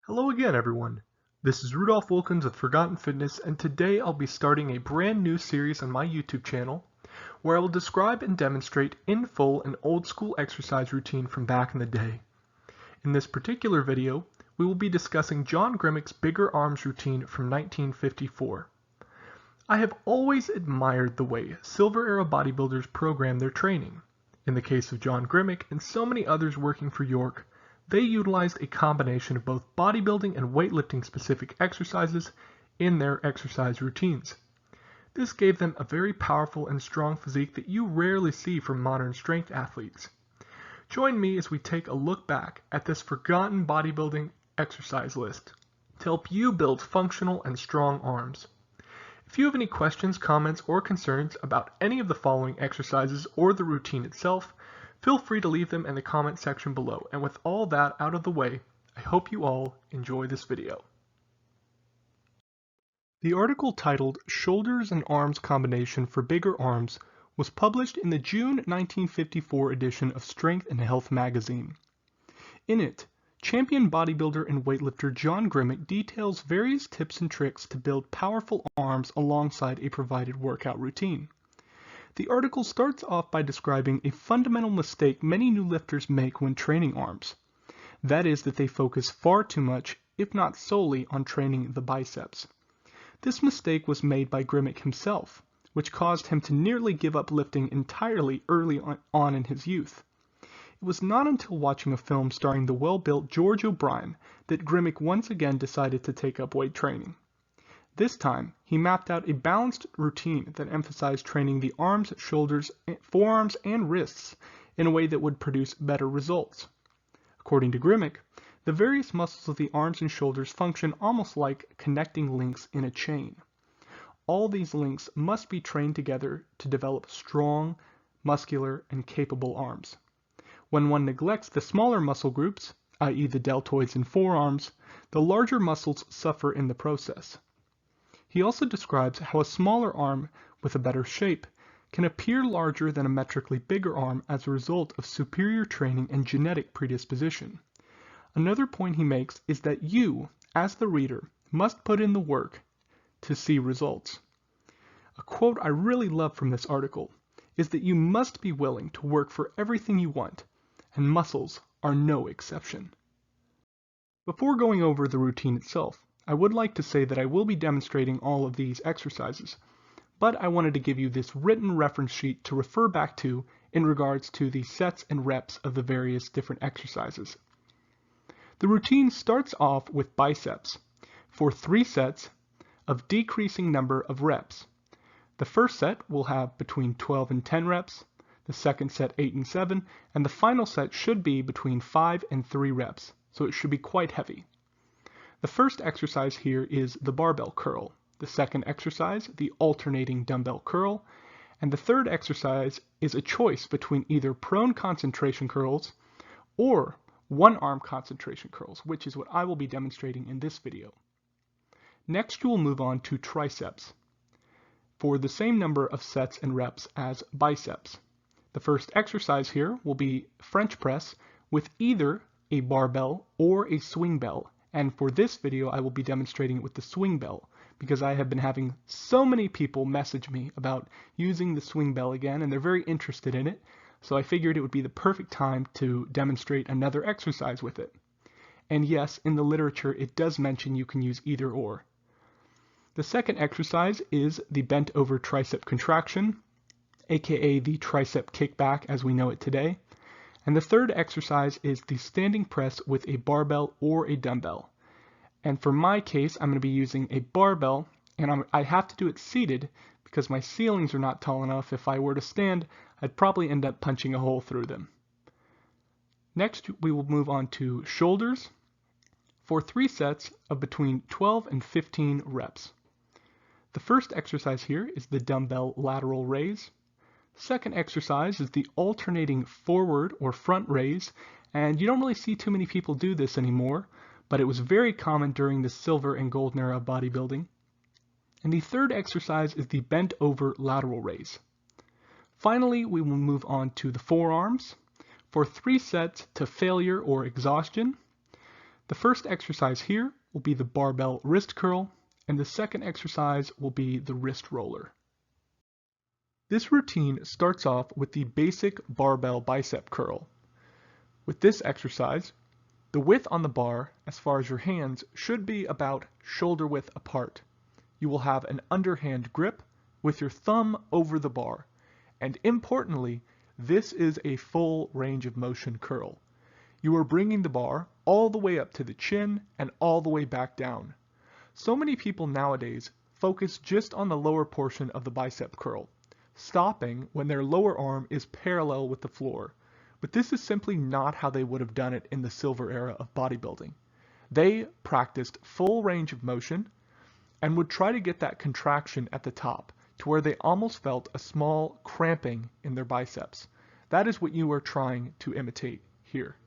Hello again, everyone. This is Rudolph Wilkins with Forgotten Fitness, and today I'll be starting a brand new series on my YouTube channel where I will describe and demonstrate in full an old school exercise routine from back in the day. In this particular video, we will be discussing John Grimek's bigger arms routine from 1954. I have always admired the way Silver Era bodybuilders program their training. In the case of John Grimek and so many others working for York, they utilized a combination of both bodybuilding and weightlifting specific exercises in their exercise routines. This gave them a very powerful and strong physique that you rarely see from modern strength athletes. Join me as we take a look back at this forgotten bodybuilding exercise list to help you build functional and strong arms. If you have any questions, comments, or concerns about any of the following exercises or the routine itself, feel free to leave them in the comment section below. And with all that out of the way, I hope you all enjoy this video. The article titled Shoulders and Arms Combination for Bigger Arms was published in the June 1954 edition of Strength and Health magazine. In it, champion bodybuilder and weightlifter John Grimek details various tips and tricks to build powerful arms alongside a provided workout routine. The article starts off by describing a fundamental mistake many new lifters make when training arms. That is that they focus far too much, if not solely, on training the biceps. This mistake was made by Grimek himself, which caused him to nearly give up lifting entirely early on in his youth. It was not until watching a film starring the well-built George O'Brien that Grimek once again decided to take up weight training. This time, he mapped out a balanced routine that emphasized training the arms, shoulders, forearms, and wrists in a way that would produce better results. According to Grimek, the various muscles of the arms and shoulders function almost like connecting links in a chain. All these links must be trained together to develop strong, muscular, and capable arms. When one neglects the smaller muscle groups, i.e. the deltoids and forearms, the larger muscles suffer in the process. He also describes how a smaller arm with a better shape can appear larger than a metrically bigger arm as a result of superior training and genetic predisposition. Another point he makes is that you, as the reader, must put in the work to see results. A quote I really love from this article is that you must be willing to work for everything you want, and muscles are no exception. Before going over the routine itself, I would like to say that I will be demonstrating all of these exercises, but I wanted to give you this written reference sheet to refer back to in regards to the sets and reps of the various different exercises. The routine starts off with biceps for 3 sets of decreasing number of reps. The first set will have between 12 and 10 reps, the second set 8 and 7, and the final set should be between 5 and 3 reps, so it should be quite heavy. The first exercise here is the barbell curl, the second exercise, the alternating dumbbell curl, and the third exercise is a choice between either prone concentration curls or one arm concentration curls, which is what I will be demonstrating in this video. Next, you will move on to triceps for the same number of sets and reps as biceps. The first exercise here will be French press with either a barbell or a swing bell. And for this video, I will be demonstrating it with the swing bell because I have been having so many people message me about using the swing bell again, and they're very interested in it. So I figured it would be the perfect time to demonstrate another exercise with it. And yes, in the literature, it does mention you can use either or. The second exercise is the bent over tricep contraction, aka the tricep kickback as we know it today. And the third exercise is the standing press with a barbell or a dumbbell. And for my case, I'm going to be using a barbell, and I have to do it seated because my ceilings are not tall enough. If I were to stand, I'd probably end up punching a hole through them. Next, we will move on to shoulders for 3 sets of between 12 and 15 reps. The first exercise here is the dumbbell lateral raise. Second exercise is the alternating forward or front raise, and you don't really see too many people do this anymore, but it was very common during the silver and golden era of bodybuilding. And the third exercise is the bent over lateral raise. Finally, we will move on to the forearms for 3 sets to failure or exhaustion. The first exercise here will be the barbell wrist curl, and the second exercise will be the wrist roller. This routine starts off with the basic barbell bicep curl. With this exercise, the width on the bar, as far as your hands, should be about shoulder width apart. You will have an underhand grip with your thumb over the bar. And importantly, this is a full range of motion curl. You are bringing the bar all the way up to the chin and all the way back down. So many people nowadays focus just on the lower portion of the bicep curl, stopping when their lower arm is parallel with the floor. But this is simply not how they would have done it in the silver era of bodybuilding. They practiced full range of motion and would try to get that contraction at the top to where they almost felt a small cramping in their biceps. That is what you are trying to imitate here.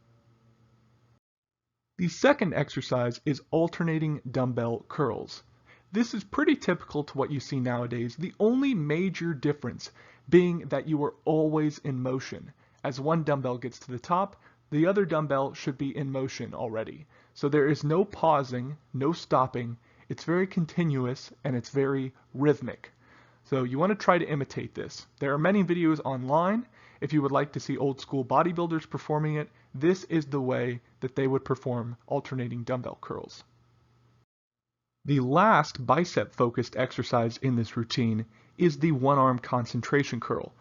The second exercise is alternating dumbbell curls. This is pretty typical to what you see nowadays, the only major difference being that you are always in motion. As one dumbbell gets to the top, the other dumbbell should be in motion already. So there is no pausing, no stopping. It's very continuous and it's very rhythmic. So you want to try to imitate this. There are many videos online. If you would like to see old school bodybuilders performing it, this is the way that they would perform alternating dumbbell curls. The last bicep focused exercise in this routine is the one arm concentration curl.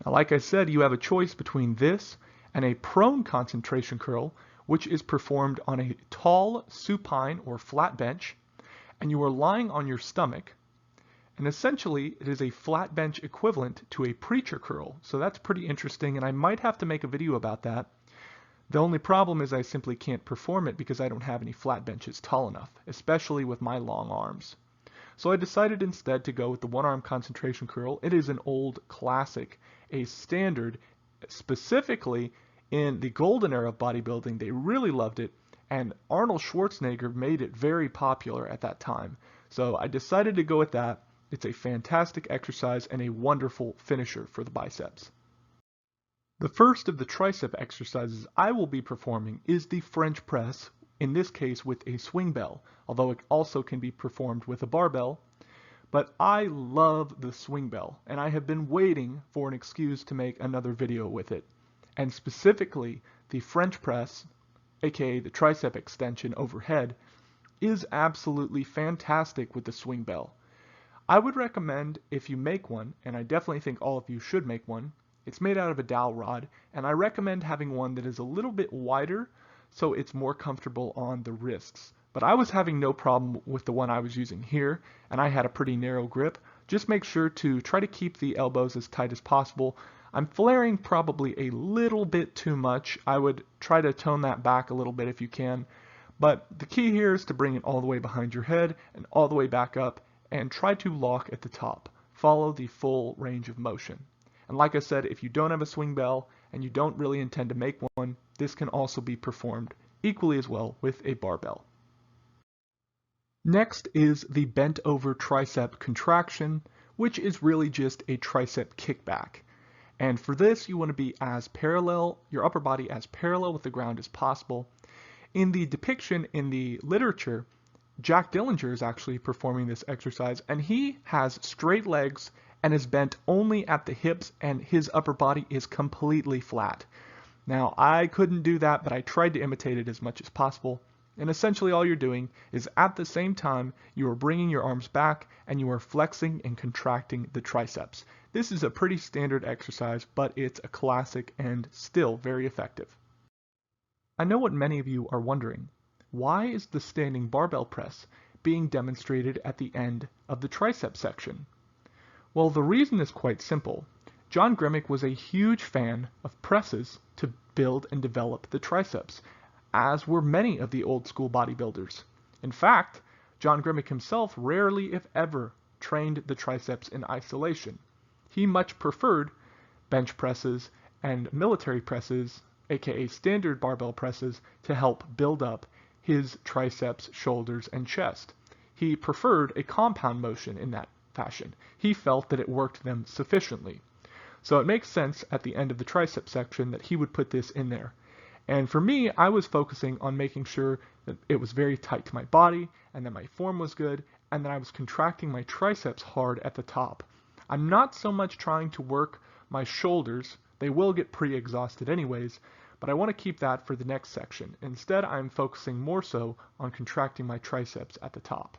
Now, like I said, you have a choice between this and a prone concentration curl, which is performed on a tall supine or flat bench, and you are lying on your stomach. And essentially, it is a flat bench equivalent to a preacher curl. So that's pretty interesting, and I might have to make a video about that. The only problem is I simply can't perform it because I don't have any flat benches tall enough, especially with my long arms. So I decided instead to go with the one arm concentration curl. It is an old classic, a standard, specifically in the golden era of bodybuilding. They really loved it, and Arnold Schwarzenegger made it very popular at that time. So I decided to go with that. It's a fantastic exercise and a wonderful finisher for the biceps. The first of the tricep exercises I will be performing is the French press, in this case with a swing bell, although it also can be performed with a barbell. But I love the swing bell, and I have been waiting for an excuse to make another video with it. And specifically, the French press, aka the tricep extension overhead, is absolutely fantastic with the swing bell. I would recommend, if you make one, and I definitely think all of you should make one, it's made out of a dowel rod, and I recommend having one that is a little bit wider so it's more comfortable on the wrists. But I was having no problem with the one I was using here, and I had a pretty narrow grip. Just make sure to try to keep the elbows as tight as possible. I'm flaring probably a little bit too much. I would try to tone that back a little bit if you can. But the key here is to bring it all the way behind your head and all the way back up, and try to lock at the top. Follow the full range of motion. And like I said, if you don't have a swing bell and you don't really intend to make one, this can also be performed equally as well with a barbell. Next is the bent over tricep contraction, which is really just a tricep kickback. And for this, you want to be as parallel, your upper body as parallel with the ground as possible. In the depiction in the literature, Jack Dillinger is actually performing this exercise, and he has straight legs and is bent only at the hips, and his upper body is completely flat. Now, I couldn't do that, but I tried to imitate it as much as possible. And essentially all you're doing is at the same time, you are bringing your arms back and you are flexing and contracting the triceps. This is a pretty standard exercise, but it's a classic and still very effective. I know what many of you are wondering. Why is the standing barbell press being demonstrated at the end of the tricep section? Well, the reason is quite simple. John Grimek was a huge fan of presses to build and develop the triceps, as were many of the old school bodybuilders. In fact, John Grimek himself rarely, if ever, trained the triceps in isolation. He much preferred bench presses and military presses, aka standard barbell presses, to help build up his triceps, shoulders, and chest. He preferred a compound motion in that fashion. He felt that it worked them sufficiently. So it makes sense at the end of the tricep section that he would put this in there. And for me, I was focusing on making sure that it was very tight to my body and that my form was good and that I was contracting my triceps hard at the top. I'm not so much trying to work my shoulders. They will get pretty exhausted anyways, but I want to keep that for the next section. Instead, I'm focusing more so on contracting my triceps at the top.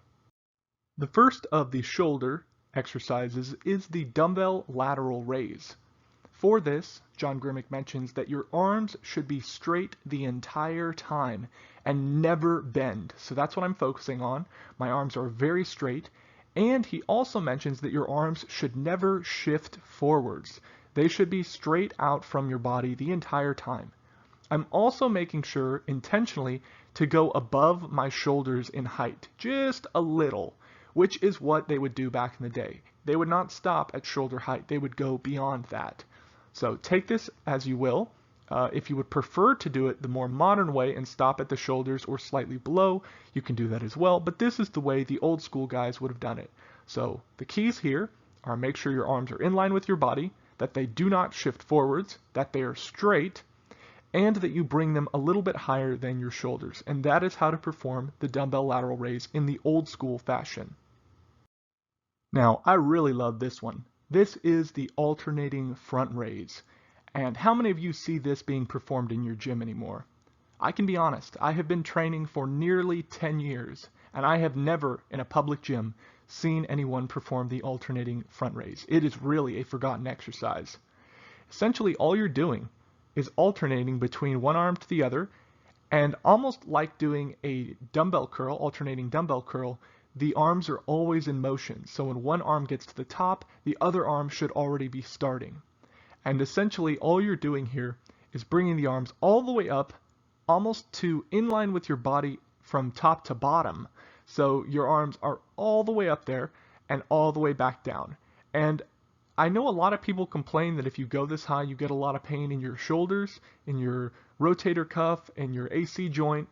The first of the shoulder exercises is the dumbbell lateral raise. For this, John Grimek mentions that your arms should be straight the entire time and never bend. So that's what I'm focusing on. My arms are very straight. And he also mentions that your arms should never shift forwards. They should be straight out from your body the entire time. I'm also making sure intentionally to go above my shoulders in height, just a little, which is what they would do back in the day. They would not stop at shoulder height. They would go beyond that. So take this as you will. If you would prefer to do it the more modern way and stop at the shoulders or slightly below, you can do that as well. But this is the way the old school guys would have done it. So the keys here are make sure your arms are in line with your body, that they do not shift forwards, that they are straight, and that you bring them a little bit higher than your shoulders. And that is how to perform the dumbbell lateral raise in the old school fashion. Now, I really love this one. This is the alternating front raise. And how many of you see this being performed in your gym anymore? I can be honest, I have been training for nearly 10 years, and I have never in a public gym seen anyone perform the alternating front raise. It is really a forgotten exercise. Essentially, all you're doing is alternating between one arm to the other, and almost like doing a dumbbell curl, alternating dumbbell curl, the arms are always in motion. So when one arm gets to the top, the other arm should already be starting. And essentially all you're doing here is bringing the arms all the way up, almost to in line with your body from top to bottom. So your arms are all the way up there and all the way back down. And I know a lot of people complain that if you go this high, you get a lot of pain in your shoulders, in your rotator cuff, and your AC joint.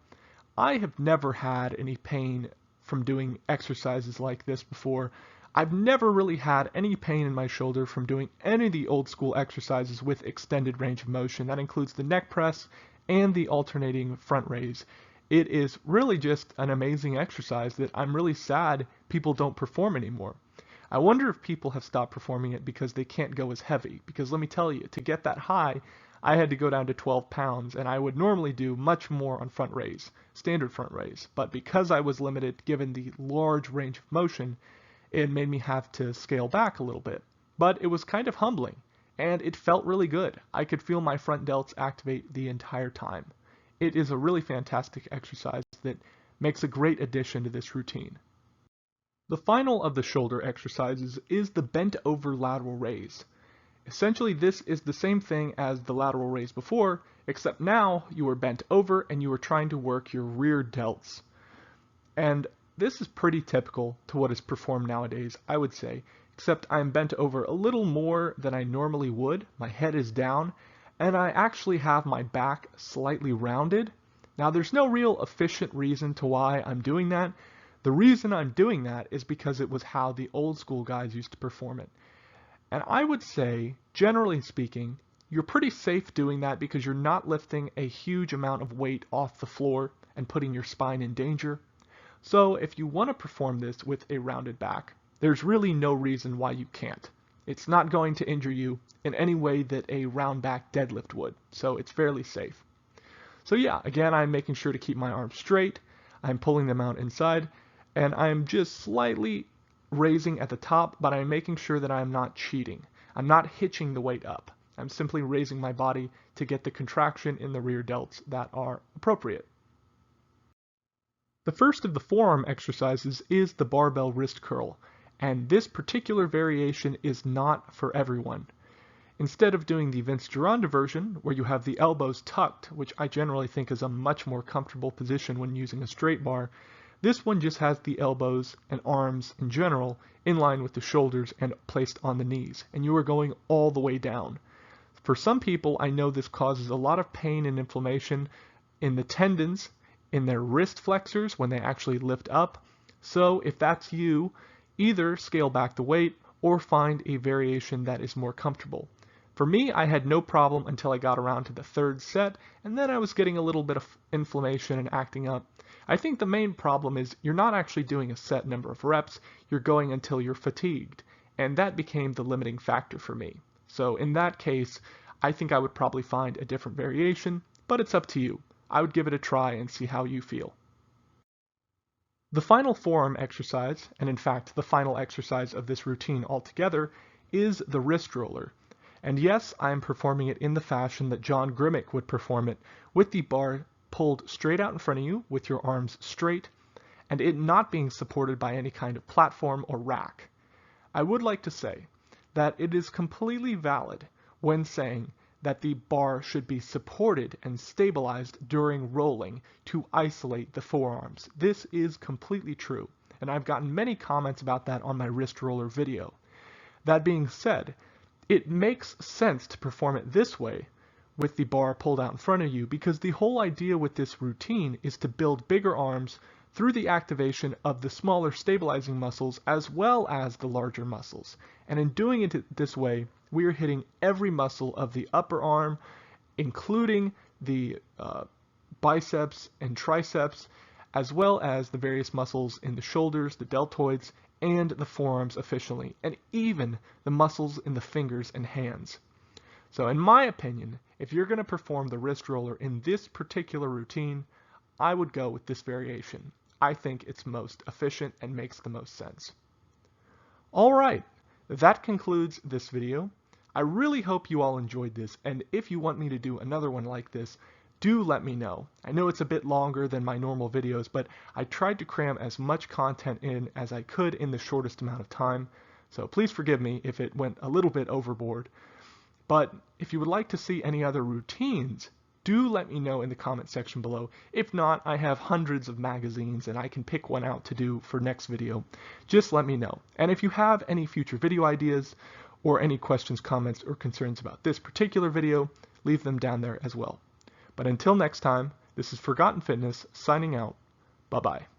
I have never had any pain from doing exercises like this before. I've never really had any pain in my shoulder from doing any of the old school exercises with extended range of motion. That includes the neck press and the alternating front raise. It is really just an amazing exercise that I'm really sad people don't perform anymore. I wonder if people have stopped performing it because they can't go as heavy. Because let me tell you, to get that high, I had to go down to 12 pounds, and I would normally do much more on front raise, standard front raise. But because I was limited given the large range of motion, it made me have to scale back a little bit. But it was kind of humbling, and it felt really good. I could feel my front delts activate the entire time. It is a really fantastic exercise that makes a great addition to this routine. The final of the shoulder exercises is the bent over lateral raise. Essentially, this is the same thing as the lateral raise before, except now you are bent over and you are trying to work your rear delts. And this is pretty typical to what is performed nowadays, I would say, except I'm bent over a little more than I normally would. My head is down, and I actually have my back slightly rounded. Now, there's no real efficient reason to why I'm doing that. The reason I'm doing that is because it was how the old school guys used to perform it. And I would say, generally speaking, you're pretty safe doing that because you're not lifting a huge amount of weight off the floor and putting your spine in danger. So if you want to perform this with a rounded back, there's really no reason why you can't. It's not going to injure you in any way that a round back deadlift would, so it's fairly safe. So yeah, again, I'm making sure to keep my arms straight, I'm pulling them out inside, and I'm just slightly raising at the top, but I'm making sure that I'm not cheating. I'm not hitching the weight up. I'm simply raising my body to get the contraction in the rear delts that are appropriate. The first of the forearm exercises is the barbell wrist curl, and this particular variation is not for everyone. Instead of doing the Vince Gironda version, where you have the elbows tucked, which I generally think is a much more comfortable position when using a straight bar, this one just has the elbows and arms in general in line with the shoulders and placed on the knees, and you are going all the way down. For some people, I know this causes a lot of pain and inflammation in the tendons, in their wrist flexors when they actually lift up. So if that's you, either scale back the weight or find a variation that is more comfortable. For me, I had no problem until I got around to the third set, and then I was getting a little bit of inflammation and acting up. I think the main problem is you're not actually doing a set number of reps, you're going until you're fatigued, and that became the limiting factor for me. So in that case, I think I would probably find a different variation, but it's up to you. I would give it a try and see how you feel. The final forearm exercise, and in fact the final exercise of this routine altogether, is the wrist roller. And yes, I am performing it in the fashion that John Grimek would perform it, with the bar pulled straight out in front of you with your arms straight, and it not being supported by any kind of platform or rack. I would like to say that it is completely valid when saying that the bar should be supported and stabilized during rolling to isolate the forearms. This is completely true, and I've gotten many comments about that on my wrist roller video. That being said, it makes sense to perform it this way with the bar pulled out in front of you because the whole idea with this routine is to build bigger arms through the activation of the smaller stabilizing muscles as well as the larger muscles. And in doing it this way, we are hitting every muscle of the upper arm, including the biceps and triceps, as well as the various muscles in the shoulders, the deltoids, and the forearms efficiently, and even the muscles in the fingers and hands. So in my opinion, if you're going to perform the wrist roller in this particular routine, I would go with this variation. I think it's most efficient and makes the most sense. Alright, that concludes this video. I really hope you all enjoyed this, and if you want me to do another one like this, do let me know. I know it's a bit longer than my normal videos, but I tried to cram as much content in as I could in the shortest amount of time, so please forgive me if it went a little bit overboard. But if you would like to see any other routines, do let me know in the comment section below. If not, I have hundreds of magazines and I can pick one out to do for next video. Just let me know. And if you have any future video ideas or any questions, comments, or concerns about this particular video, leave them down there as well. But until next time, this is Forgotten Fitness signing out. Bye-bye.